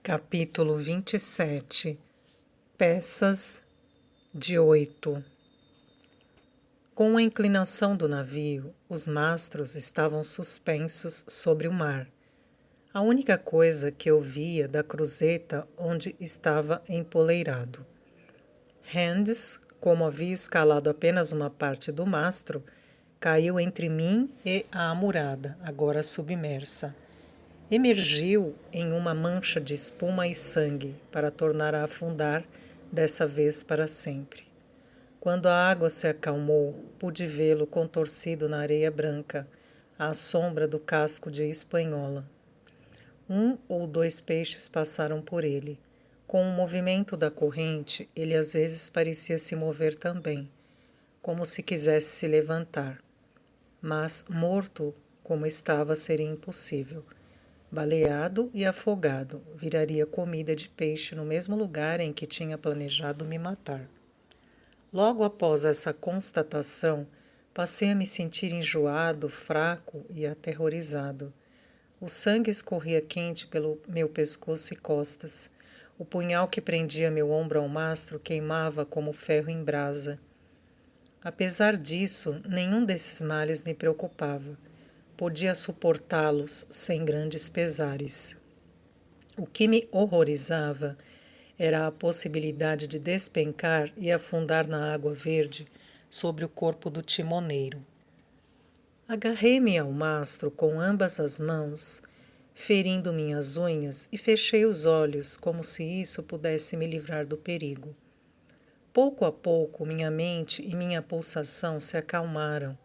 Capítulo 27. Peças de 8. Com a inclinação do navio, os mastros estavam suspensos sobre o mar. A única coisa que eu via da cruzeta onde estava empoleirado. Hands, como havia escalado apenas uma parte do mastro, caiu entre mim e a amurada, agora submersa. Emergiu em uma mancha de espuma e sangue para tornar a afundar, dessa vez para sempre. Quando a água se acalmou, pude vê-lo contorcido na areia branca, à sombra do casco de espanhola. 1 ou 2 peixes passaram por ele. Com o movimento da corrente, ele às vezes parecia se mover também, como se quisesse se levantar. Mas, morto como estava, seria impossível. Baleado e afogado, viraria comida de peixe no mesmo lugar em que tinha planejado me matar. Logo após essa constatação, passei a me sentir enjoado, fraco e aterrorizado. O sangue escorria quente pelo meu pescoço e costas. O punhal que prendia meu ombro ao mastro queimava como ferro em brasa. Apesar disso, nenhum desses males me preocupava. Podia suportá-los sem grandes pesares. O que me horrorizava era a possibilidade de despencar e afundar na água verde sobre o corpo do timoneiro. Agarrei-me ao mastro com ambas as mãos, ferindo minhas unhas, e fechei os olhos como se isso pudesse me livrar do perigo. Pouco a pouco, minha mente e minha pulsação se acalmaram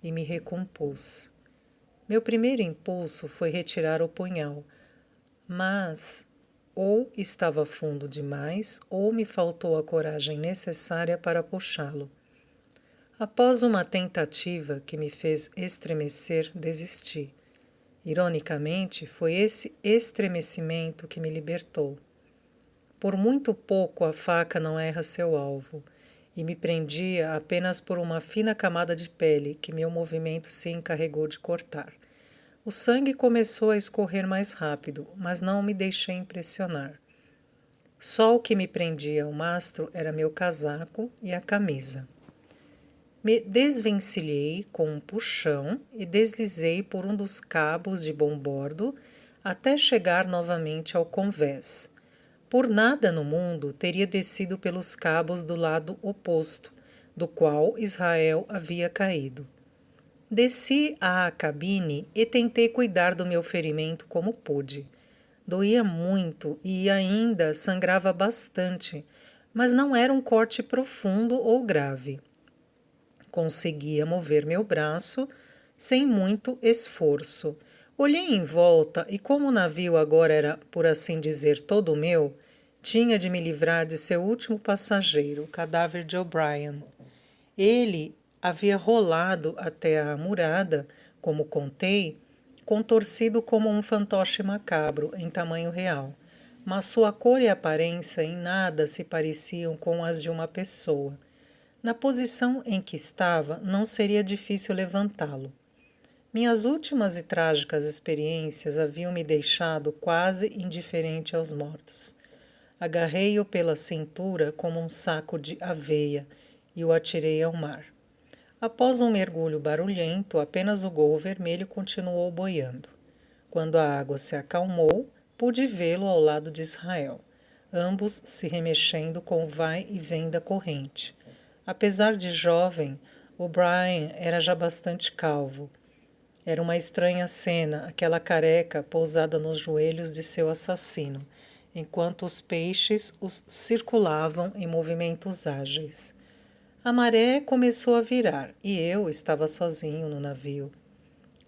e me recompus. Meu primeiro impulso foi retirar o punhal, mas ou estava fundo demais ou me faltou a coragem necessária para puxá-lo. Após uma tentativa que me fez estremecer, desisti. Ironicamente, foi esse estremecimento que me libertou. Por muito pouco a faca não erra seu alvo, e me prendia apenas por uma fina camada de pele que meu movimento se encarregou de cortar. O sangue começou a escorrer mais rápido, mas não me deixei impressionar. Só o que me prendia ao mastro era meu casaco e a camisa. Me desvencilhei com um puxão e deslizei por um dos cabos de bom bordo até chegar novamente ao convés. Por nada no mundo teria descido pelos cabos do lado oposto, do qual Israel havia caído. Desci à cabine e tentei cuidar do meu ferimento como pude. Doía muito e ainda sangrava bastante, mas não era um corte profundo ou grave. Conseguia mover meu braço sem muito esforço. Olhei em volta e, como o navio agora era, por assim dizer, todo meu, tinha de me livrar de seu último passageiro, o cadáver de O'Brien. Ele havia rolado até a amurada, como contei, contorcido como um fantoche macabro em tamanho real, mas sua cor e aparência em nada se pareciam com as de uma pessoa. Na posição em que estava, não seria difícil levantá-lo. Minhas últimas e trágicas experiências haviam me deixado quase indiferente aos mortos. Agarrei-o pela cintura como um saco de aveia e o atirei ao mar. Após um mergulho barulhento, apenas o Gol Vermelho continuou boiando. Quando a água se acalmou, pude vê-lo ao lado de Israel, ambos se remexendo com o vai e vem da corrente. Apesar de jovem, O'Brien era já bastante calvo. Era uma estranha cena, aquela careca pousada nos joelhos de seu assassino, enquanto os peixes os circulavam em movimentos ágeis. A maré começou a virar e eu estava sozinho no navio.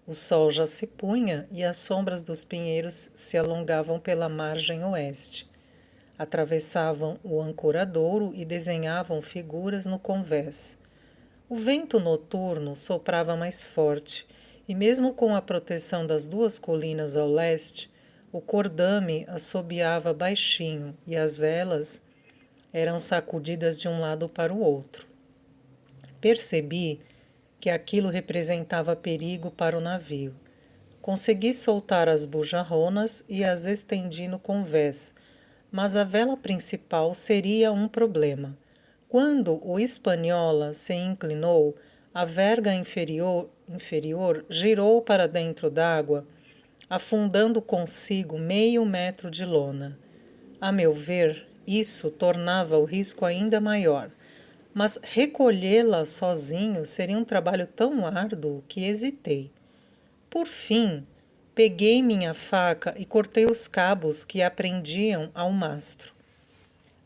O sol já se punha e as sombras dos pinheiros se alongavam pela margem oeste. Atravessavam o ancoradouro e desenhavam figuras no convés. O vento noturno soprava mais forte e, mesmo com a proteção das 2 colinas ao leste, o cordame assobiava baixinho e as velas eram sacudidas de um lado para o outro. Percebi que aquilo representava perigo para o navio. Consegui soltar as bujarronas e as estendi no convés, mas a vela principal seria um problema. Quando o Hispaniola se inclinou, a verga inferior girou para dentro d'água, afundando consigo meio metro de lona. A meu ver, isso tornava o risco ainda maior, mas recolhê-la sozinho seria um trabalho tão árduo que hesitei. Por fim, peguei minha faca e cortei os cabos que a prendiam ao mastro.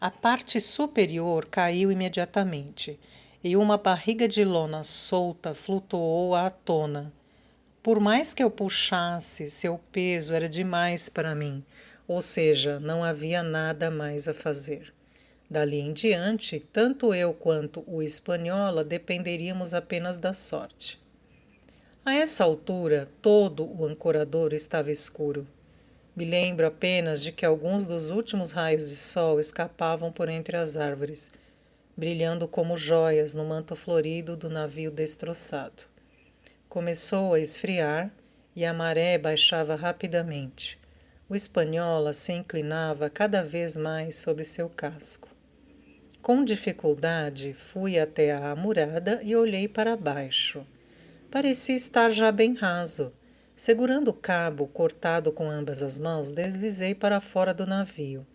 A parte superior caiu imediatamente e uma barriga de lona solta flutuou à tona. Por mais que eu puxasse, seu peso era demais para mim, ou seja, não havia nada mais a fazer. Dali em diante, tanto eu quanto o Espanhola dependeríamos apenas da sorte. A essa altura, todo o ancorador estava escuro. Me lembro apenas de que alguns dos últimos raios de sol escapavam por entre as árvores, brilhando como joias no manto florido do navio destroçado. Começou a esfriar e a maré baixava rapidamente. O Espanhola se inclinava cada vez mais sobre seu casco. Com dificuldade, fui até a amurada e olhei para baixo. Parecia estar já bem raso. Segurando o cabo cortado com ambas as mãos, deslizei para fora do navio.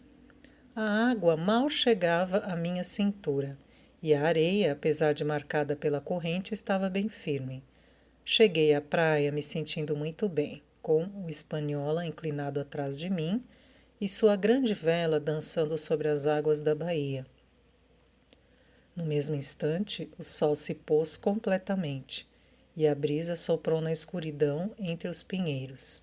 A água mal chegava à minha cintura e a areia, apesar de marcada pela corrente, estava bem firme. Cheguei à praia me sentindo muito bem, com o Espanhola inclinado atrás de mim e sua grande vela dançando sobre as águas da baía. No mesmo instante, o sol se pôs completamente e a brisa soprou na escuridão entre os pinheiros.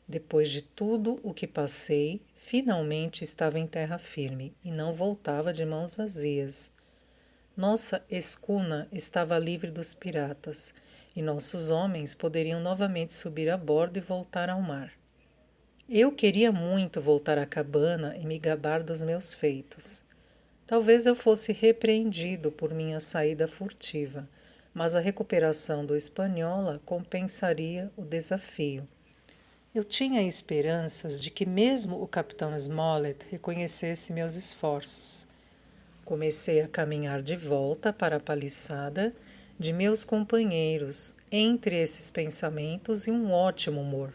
Depois de tudo o que passei, finalmente estava em terra firme e não voltava de mãos vazias. Nossa escuna estava livre dos piratas e nossos homens poderiam novamente subir a bordo e voltar ao mar. Eu queria muito voltar à cabana e me gabar dos meus feitos. Talvez eu fosse repreendido por minha saída furtiva, mas a recuperação do Espanhola compensaria o desafio. Eu tinha esperanças de que mesmo o capitão Smollett reconhecesse meus esforços. Comecei a caminhar de volta para a paliçada de meus companheiros, entre esses pensamentos e um ótimo humor.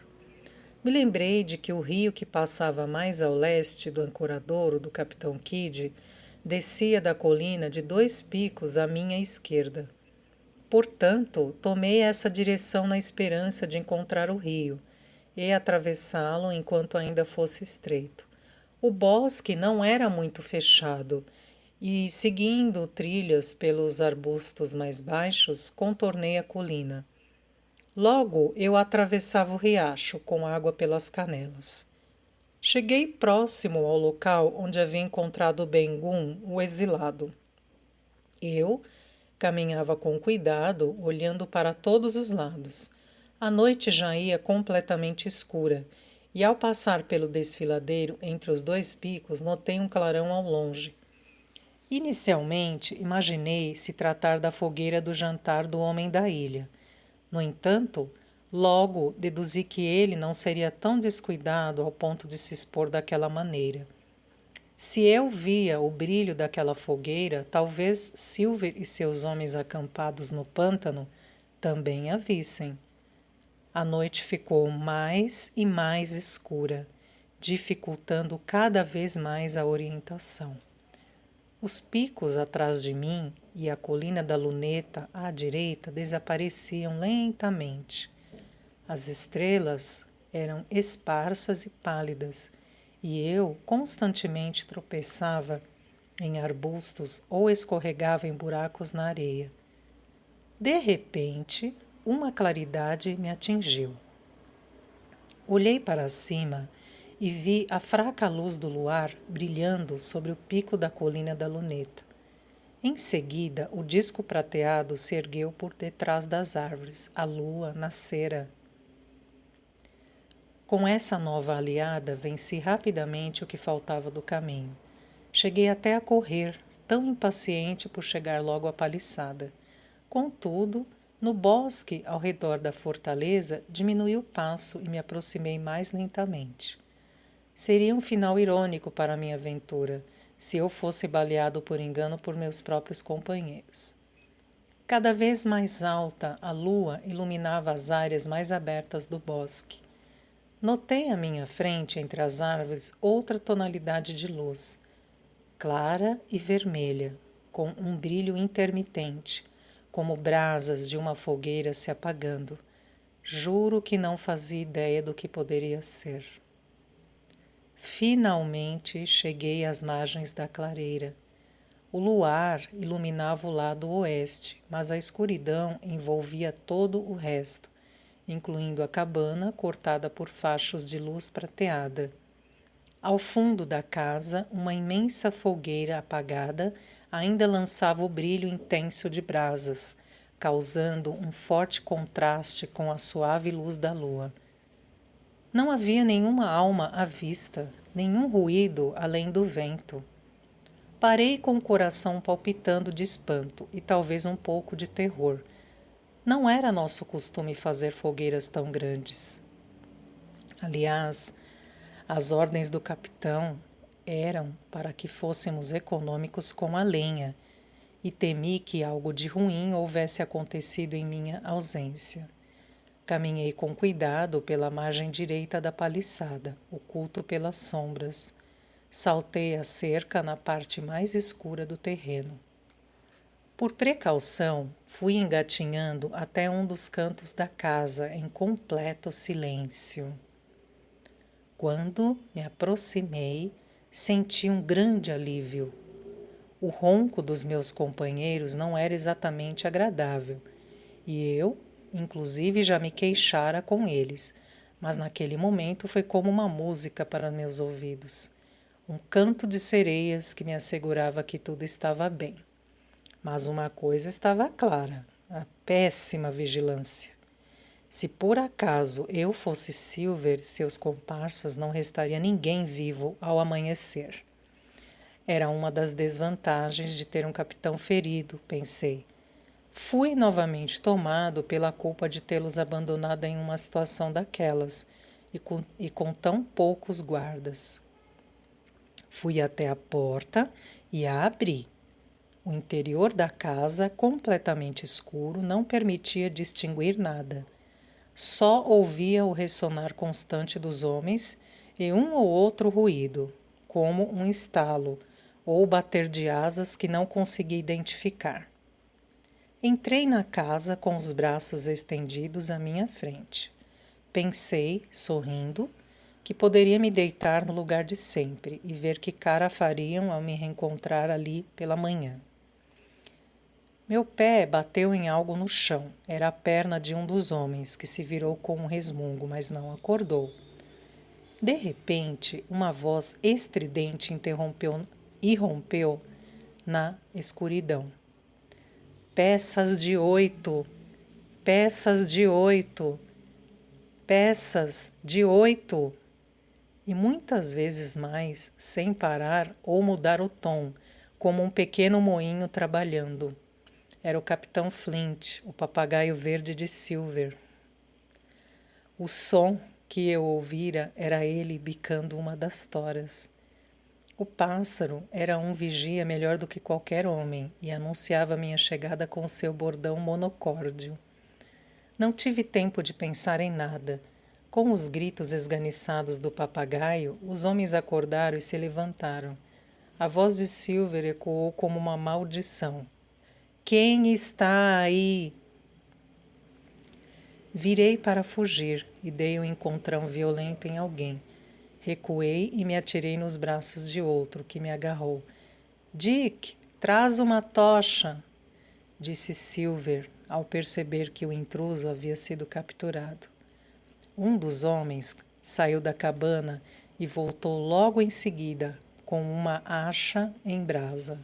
Me lembrei de que o rio que passava mais ao leste do ancoradouro do capitão Kidd descia da colina de 2 picos à minha esquerda. Portanto, tomei essa direção na esperança de encontrar o rio e atravessá-lo enquanto ainda fosse estreito. O bosque não era muito fechado e, seguindo trilhas pelos arbustos mais baixos, contornei a colina. Logo eu atravessava o riacho com água pelas canelas. Cheguei próximo ao local onde havia encontrado Ben-Gun, o exilado. Eu caminhava com cuidado, olhando para todos os lados. A noite já ia completamente escura, e ao passar pelo desfiladeiro entre os 2 picos, notei um clarão ao longe. Inicialmente, imaginei se tratar da fogueira do jantar do homem da ilha. No entanto, logo deduzi que ele não seria tão descuidado ao ponto de se expor daquela maneira. Se eu via o brilho daquela fogueira, talvez Silver e seus homens acampados no pântano também a vissem. A noite ficou mais e mais escura, dificultando cada vez mais a orientação. Os picos atrás de mim e a colina da luneta à direita desapareciam lentamente. As estrelas eram esparsas e pálidas, e eu constantemente tropeçava em arbustos ou escorregava em buracos na areia. De repente, uma claridade me atingiu. Olhei para cima e vi a fraca luz do luar brilhando sobre o pico da colina da luneta. Em seguida, o disco prateado se ergueu por detrás das árvores. A lua nascera. Com essa nova aliada, venci rapidamente o que faltava do caminho. Cheguei até a correr, tão impaciente por chegar logo à paliçada. Contudo, No bosque, ao redor da fortaleza, diminui o passo e me aproximei mais lentamente. Seria um final irônico para minha aventura, se eu fosse baleado por engano por meus próprios companheiros. Cada vez mais alta, a lua iluminava as áreas mais abertas do bosque. Notei à minha frente, entre as árvores, outra tonalidade de luz, clara e vermelha, com um brilho intermitente, como brasas de uma fogueira se apagando. Juro que não fazia ideia do que poderia ser. Finalmente cheguei às margens da clareira. O luar iluminava o lado oeste, mas a escuridão envolvia todo o resto, incluindo a cabana cortada por fachos de luz prateada. Ao fundo da casa, uma imensa fogueira apagada ainda lançava o brilho intenso de brasas, causando um forte contraste com a suave luz da lua. Não havia nenhuma alma à vista, nenhum ruído além do vento. Parei com o coração palpitando de espanto e talvez um pouco de terror. Não era nosso costume fazer fogueiras tão grandes. Aliás, as ordens do capitão eram para que fôssemos econômicos com a lenha, e temi que algo de ruim houvesse acontecido em minha ausência. Caminhei com cuidado pela margem direita da paliçada, oculto pelas sombras. Saltei a cerca na parte mais escura do terreno. Por precaução, fui engatinhando até um dos cantos da casa em completo silêncio. Quando me aproximei, senti um grande alívio. O ronco dos meus companheiros não era exatamente agradável, e eu, inclusive, já me queixara com eles, mas naquele momento foi como uma música para meus ouvidos. Um canto de sereias que me assegurava que tudo estava bem. Mas uma coisa estava clara: a péssima vigilância. Se por acaso eu fosse Silver e seus comparsas, não restaria ninguém vivo ao amanhecer. Era uma das desvantagens de ter um capitão ferido, pensei. Fui novamente tomado pela culpa de tê-los abandonado em uma situação daquelas e com tão poucos guardas. Fui até a porta e a abri. O interior da casa, completamente escuro, não permitia distinguir nada. Só ouvia o ressonar constante dos homens e um ou outro ruído, como um estalo ou bater de asas que não consegui identificar. Entrei na casa com os braços estendidos à minha frente. Pensei, sorrindo, que poderia me deitar no lugar de sempre e ver que cara fariam ao me reencontrar ali pela manhã. Meu pé bateu em algo no chão. Era a perna de um dos homens, que se virou com um resmungo, mas não acordou. De repente, uma voz estridente irrompeu na escuridão. Peças de 8! Peças de 8! Peças de 8! E muitas vezes mais, sem parar ou mudar o tom, como um pequeno moinho trabalhando. Era o capitão Flint, o papagaio verde de Silver. O som que eu ouvira era ele bicando uma das toras. O pássaro era um vigia melhor do que qualquer homem e anunciava minha chegada com seu bordão monocórdio. Não tive tempo de pensar em nada. Com os gritos esganiçados do papagaio, os homens acordaram e se levantaram. A voz de Silver ecoou como uma maldição. Quem está aí? Virei para fugir e dei um encontrão violento em alguém. Recuei e me atirei nos braços de outro, que me agarrou. Dick, traz uma tocha, disse Silver, ao perceber que o intruso havia sido capturado. Um dos homens saiu da cabana e voltou logo em seguida, com uma acha em brasa.